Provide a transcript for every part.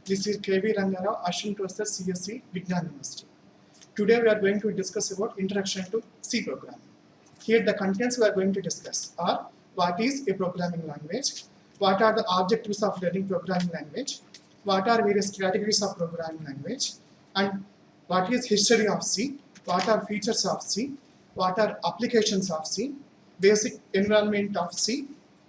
This is KV Rangarao, Assistant Professor CSC, Vignan University. Today we are going to discuss about Introduction to C programming. Here the contents we are going to discuss are what is a programming language, what are the objectives of learning programming language, what are various categories of programming language, and what is history of C, what are features of C, what are applications of C, basic environment of C,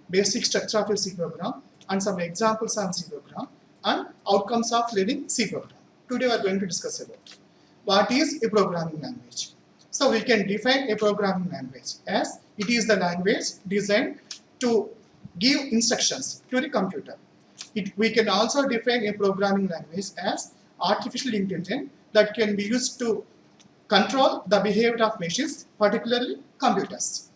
basic structure of a C program, and some examples on C program, and outcomes of learning C program. Today we are going to discuss about what is a programming language. So we can define a programming language as it is the language designed to give instructions to the computer. We can also define a programming language as artificial intelligence that can be used to control the behavior of machines, particularly computers.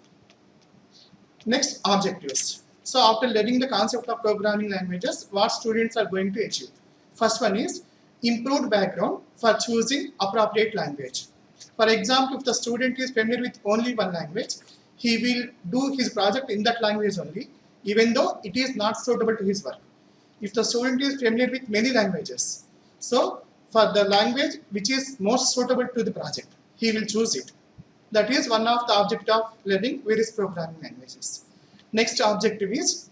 Next, objectives. So after learning the concept of programming languages, what students are going to achieve? First one is improved background for choosing appropriate language. For example, if the student is familiar with only one language, he will do his project in that language only, even though it is not suitable to his work. If the student is familiar with many languages, so for the language which is most suitable to the project, he will choose it. That is one of the objectives of learning various programming languages. Next objective is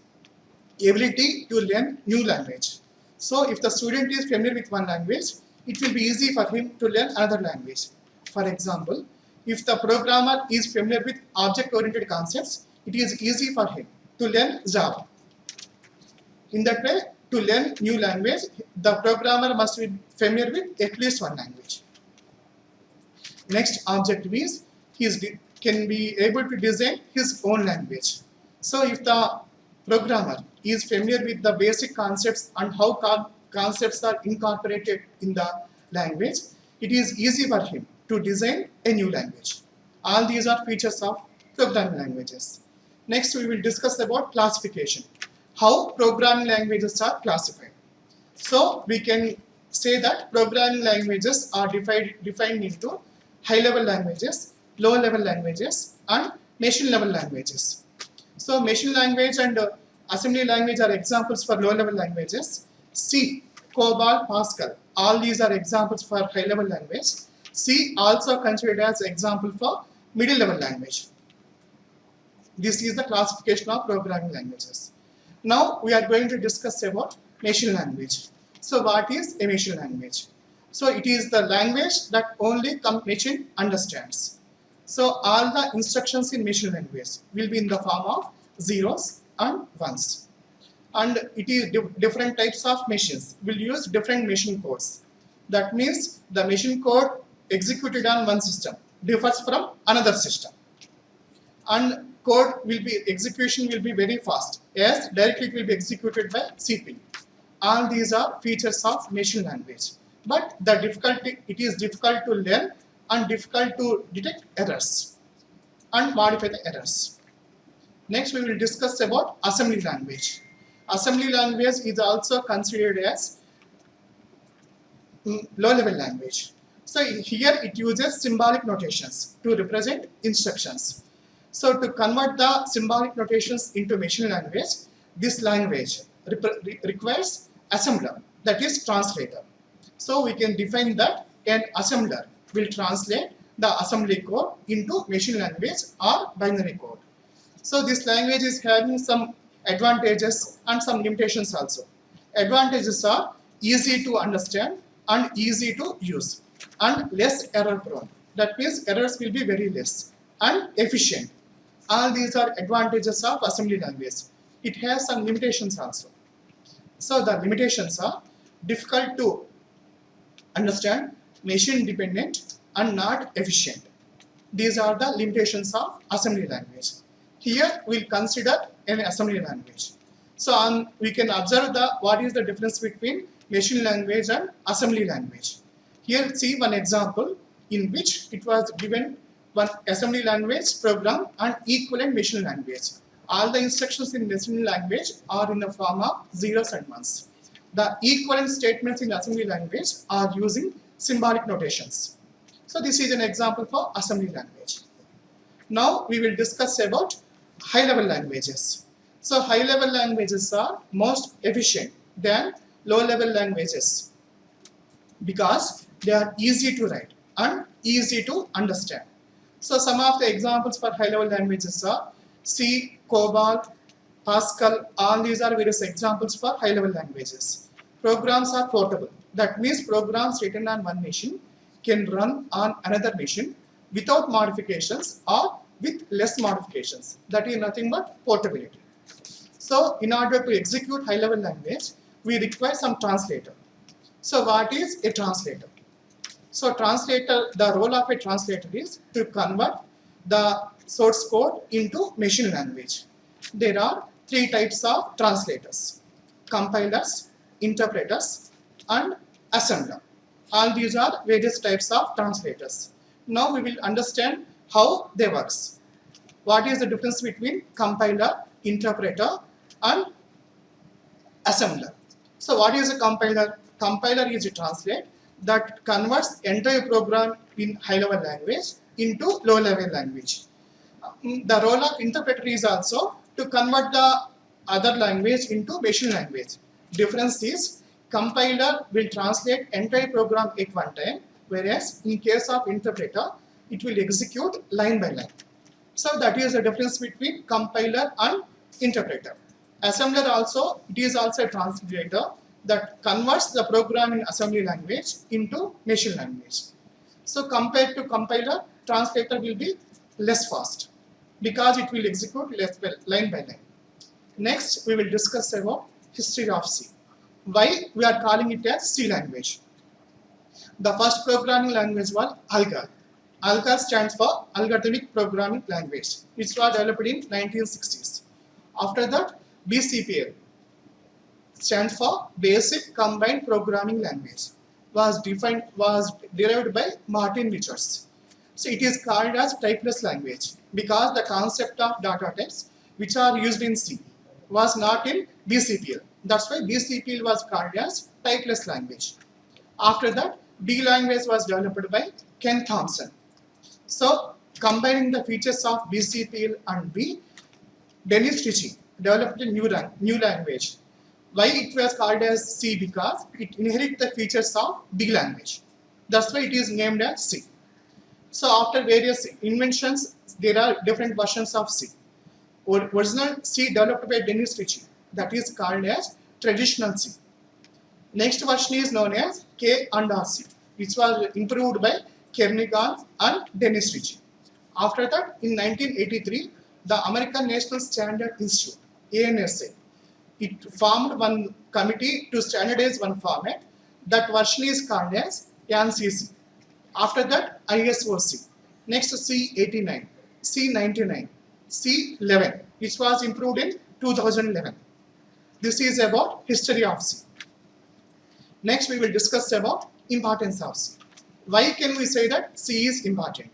ability to learn new language. So if the student is familiar with one language, it will be easy for him to learn another language. For example, if the programmer is familiar with object-oriented concepts, it is easy for him to learn Java. In that way, to learn new language, the programmer must be familiar with at least one language. Next objective is he can be able to design his own language. So if the programmer is familiar with the basic concepts and how concepts are incorporated in the language, it is easy for him to design a new language. All these are features of programming languages. Next, we will discuss about classification. How programming languages are classified. So we can say that programming languages are defined into high-level languages, low-level languages, and machine-level languages. So machine language and assembly language are examples for low-level languages. C, COBOL, Pascal, all these are examples for high-level language. C also considered as example for middle-level language. This is the classification of programming languages. Now we are going to discuss about machine language. So what is a machine language? So it is the language that only machine understands. So all the instructions in machine language will be in the form of zeros and ones. And it is different types of machines will use different machine codes. That means the machine code executed on one system differs from another system. And execution will be very fast as directly it will be executed by CPU. All these are features of machine language. But it is difficult to learn and difficult to detect errors and modify the errors. Next, we will discuss about assembly language. Assembly language is also considered as low-level language. So here it uses symbolic notations to represent instructions. So to convert the symbolic notations into machine language, this language requires assembler, that is translator. So we can define that an assembler will translate the assembly code into machine language or binary code. So this language is having some advantages and some limitations also. Advantages are easy to understand and easy to use and less error prone. That means errors will be very less and efficient. All these are advantages of assembly language. It has some limitations also. So the limitations are difficult to understand, machine dependent, and not efficient. These are the limitations of assembly language. Here we will consider an assembly language. So we can observe what is the difference between machine language and assembly language. Here see one example in which it was given one assembly language program and equivalent machine language. All the instructions in machine language are in the form of zeros and ones. The equivalent statements in assembly language are using symbolic notations. So this is an example for assembly language. Now we will discuss about high-level languages. So high-level languages are most efficient than low-level languages because they are easy to write and easy to understand. So some of the examples for high-level languages are C, COBOL, Pascal. All these are various examples for high-level languages. Programs are portable. That means programs written on one machine can run on another machine without modifications or with less modifications. That is nothing but portability. So in order to execute high-level language, we require some translator. So what is a translator? So the role of a translator is to convert the source code into machine language. There are three types of translators: compilers, interpreters, and assembler. All these are various types of translators. Now we will understand how they work. What is the difference between compiler, interpreter, and assembler? So what is a compiler? Compiler is a translate that converts entire program in high-level language into low-level language. The role of interpreter is also to convert the other language into machine language. Difference is compiler will translate entire program at one time, whereas in case of interpreter, it will execute line by line. So that is the difference between compiler and interpreter. Assembler also, it is also a translator that converts the program in assembly language into machine language. So compared to compiler, translator will be less fast because it will execute less line by line. Next, we will discuss about history of C. Why we are calling it as C language? The first programming language was ALGOL. ALGOL stands for Algorithmic Programming Language. It was developed in 1960s. After that, BCPL stands for Basic Combined Programming Language. Was derived by Martin Richards. So it is called as typeless language because the concept of data types which are used in C was not in BCPL. That's why BCPL was called as typeless language. After that, D language was developed by Ken Thompson. So combining the features of BCPL and B, Dennis Ritchie developed a new language. Why it was called as C? Because it inherits the features of D language. That's why it is named as C. So after various inventions, there are different versions of C. Original C developed by Dennis Ritchie, that is called as traditional C. Next version is known as K and R C, which was improved by Kernighan and Dennis Ritchie. After that, in 1983, the American National Standard Institute, ANSA, it formed one committee to standardize one format. That version is called as ANSI. After that, ISOC. Next, C89, C99, C11, which was improved in 2011. This is about history of C. Next, we will discuss about importance of C. Why can we say that C is important?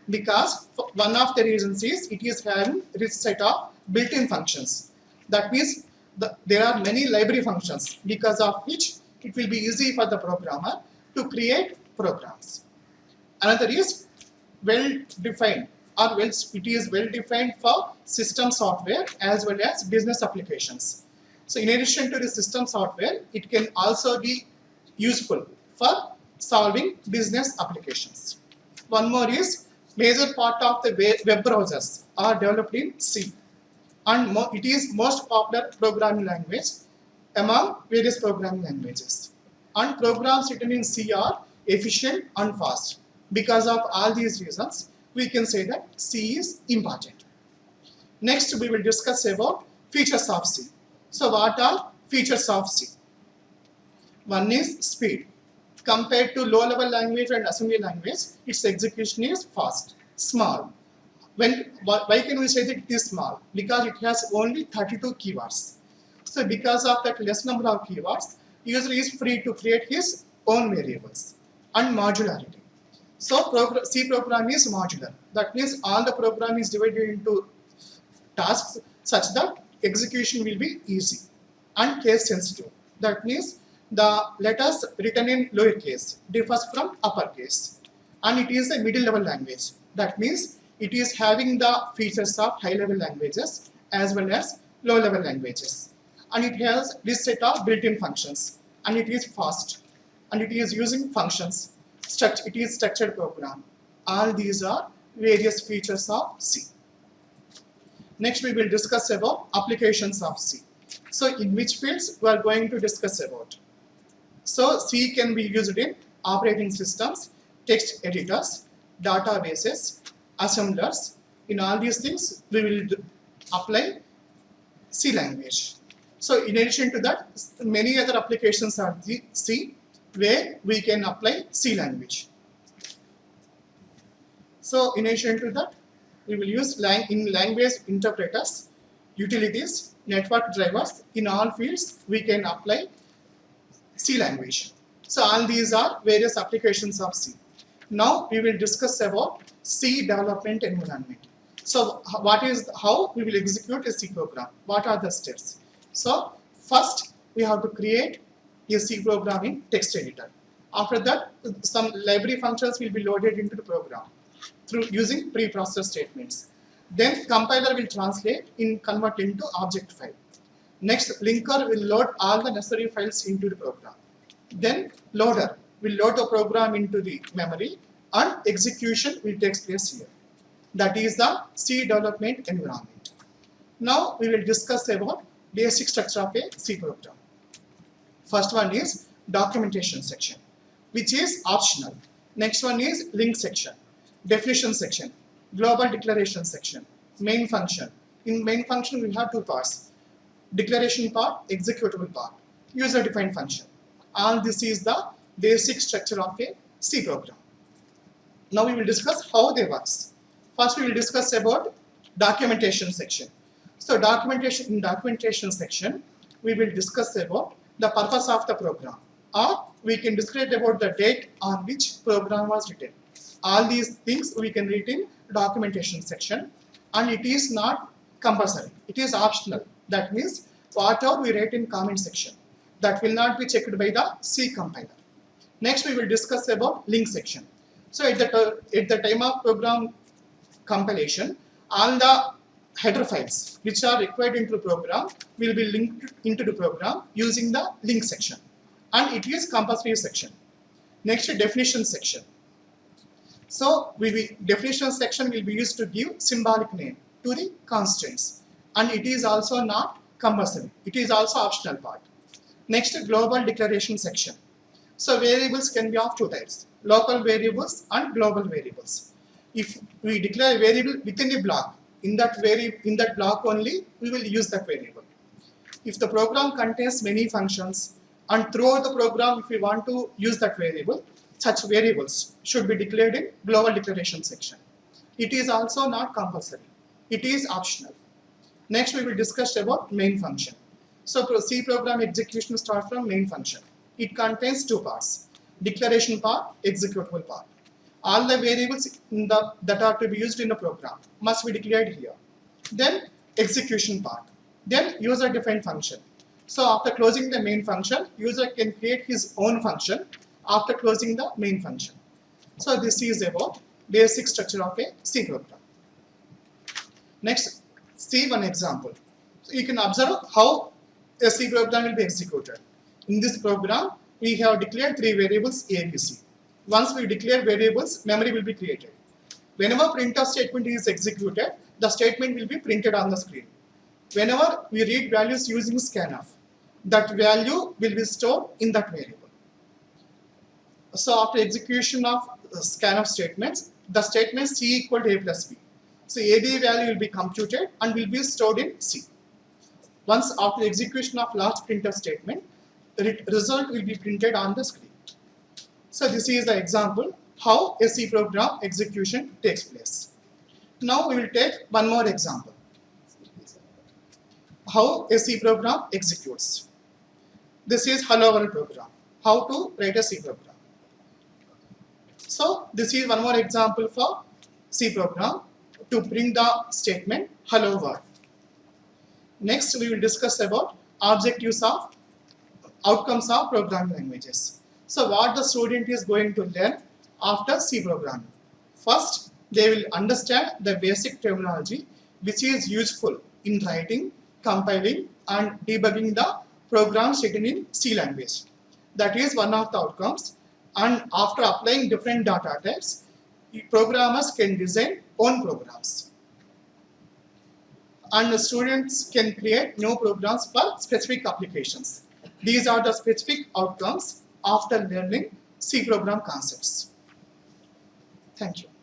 Because one of the reasons is it is having a rich set of built-in functions. That means there are many library functions because of which it will be easy for the programmer to create programs. Another is well-defined, or it is well-defined for system software as well as business applications. So in addition to the system software, it can also be useful for solving business applications. One more is major part of the web browsers are developed in C. And it is most popular programming language among various programming languages. And programs written in C are efficient and fast. Because of all these reasons, we can say that C is important. Next, we will discuss about features of C. So what are features of C? One is speed. Compared to low-level language and assembly language, its execution is fast, small. Why can we say that it is small? Because it has only 32 keywords. So because of that less number of keywords, user is free to create his own variables. And modularity. So C program is modular. That means all the program is divided into tasks such that execution will be easy and case sensitive. That means the letters written in lowercase differs from uppercase. And it is a middle level language. That means it is having the features of high-level languages as well as low-level languages. And it has this set of built-in functions. and it is fast, and it is using functions. It is structured program. All these are various features of C. Next, we will discuss about applications of C. So, in which fields we are going to discuss about? So, C can be used in operating systems, text editors, databases, assemblers. In all these things, we will apply C language. So, in addition to that, many other applications are C where we can apply C language. So, in addition to that, we will use in language interpreters, utilities, network drivers. In all fields, we can apply C language. So, all these are various applications of C. Now, we will discuss about C development environment. So, how we will execute a C program? What are the steps? So, first we have to create a C program in text editor. After that, some library functions will be loaded into the program through using preprocessed statements. Then compiler will translate convert into object file. Next, linker will load all the necessary files into the program. Then loader will load the program into the memory, and execution will take place here. That is the C development environment. Now we will discuss about basic structure of a C program. First one is documentation section, which is optional. Next one is link section, definition section, global declaration section, main function. In main function we have two parts: declaration part, executable part, user defined function. All this is the basic structure of a C program. Now we will discuss how they work. First we will discuss about documentation section. So in documentation section, we will discuss about the purpose of the program, or we can describe about the date on which program was written. All these things we can read in documentation section, and it is not compulsory. It is optional. That means whatever we write in comment section, that will not be checked by the C compiler. Next, we will discuss about link section. So at the time of program compilation, all the header files which are required into the program will be linked into the program using the link section, and it is compulsory section. Next, definition section. So definition section will be used to give symbolic name to the constants, and it is also not compulsory. It is also optional part. Next, global declaration section. So variables can be of two types: local variables and global variables. If we declare a variable within a block, in that block only we will use that variable. If the program contains many functions, and throughout the program if we want to use that variable, such variables should be declared in global declaration section. It is also not compulsory. It is optional. Next, we will discuss about main function. So C program execution starts from main function. It contains two parts: declaration part, executable part. All the variables that are to be used in the program must be declared here. Then execution part. Then user defined function. So after closing the main function, user can create his own function after closing the main function. So this is about basic structure of a C program. Next, see one example. So you can observe how a C program will be executed. In this program, we have declared three variables A, B, C. Once we declare variables, memory will be created. Whenever printf statement is executed, the statement will be printed on the screen. Whenever we read values using scanf, that value will be stored in that variable. So after execution of scanf statements, the statement C equal to A plus B. So AB value will be computed and will be stored in C. Once after execution of last printf statement, the result will be printed on the screen. So this is the example how a C program execution takes place. Now we will take one more example. How a C program executes. This is Hello World program. How to write a C program. So this is one more example for C program to print the statement Hello World. Next we will discuss about objectives of outcomes of programming languages. So what the student is going to learn after C programming. First, they will understand the basic terminology which is useful in writing, compiling and debugging the programs written in C language. That is one of the outcomes. And after applying different data types, programmers can design own programs. And the students can create new programs for specific applications. These are the specific outcomes after learning C program concepts. Thank you.